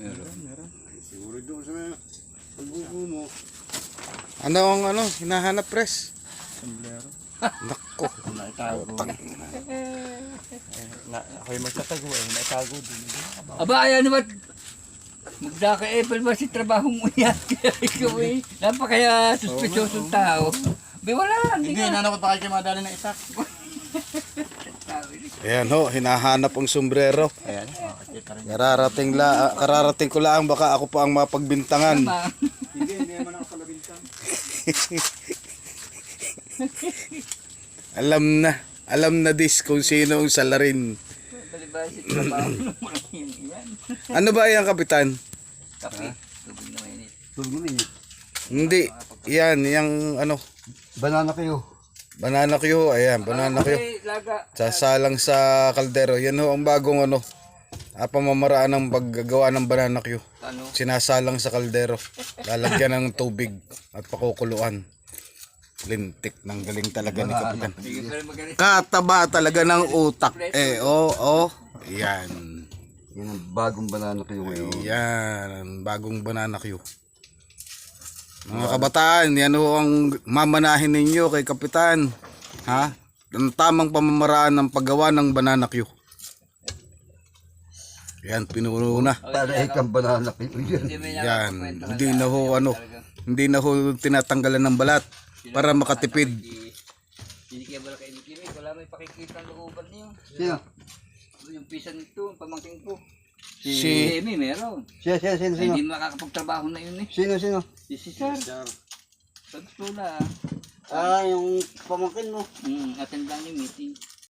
Meron. Siguro doon sa pagbuko mo. Ano ang hinahanap, pres? Sombrero. Nako. Naitago. Ako'y magtatago naitago din. Aba, ayan naman. Magdaka-epal ba si trabaho mo yan? Kaya ikaw napakaya suspiciosong tao. Be, wala. Hindi, inano ko pa kayo madali ng itak. Ayan ho, hinahanap ang sombrero. Ayan, makakita rin. Kararating ko lang, baka ako pa ang mapagbintangan. Hindi naman ako palabintang. Alam na dis kung sino ang salarin. Balibay si trabaho mo yan. Ano ba yan, kapitan? Kape. Tubig na mainit. Tulgunin. Hindi, yan, yung Banana kayo. banana Q, ayan, banana Q. Laga. Sasalang sa kaldero, yan ho ang bagong pamamaraan ng paggagawa ng banana Q. Ano? Sinasalang sa kaldero, lalagyan ng tubig at pakukuluan. Lintik ng galing talaga ni kapitan. Sige, pero magaling. Kataba talaga ng utak. Yan. Yan ang bagong banana kayo ngayon. Yan, bagong banana Q. Mga kabataan, yan ho ang mamanahin ninyo kay kapitan. Ha? Ang tamang pamamaraan ng paggawa ng banana Q. Yan, pinuno na. Para ikang banana kayo yan. Yan, hindi na ho tinatanggalan ng balat para makatipid. Hindi kaya bala kayo ni wala may pakikita ang looban niyo. Sino? Yung pisan nito, ang pamangking ko. Si Emi, meron. Sino? Ay, hindi makakapagtrabaho na yun Sino? Si Cesar. Sa na. Yung pamangkin mo. Attend lang yung meeting.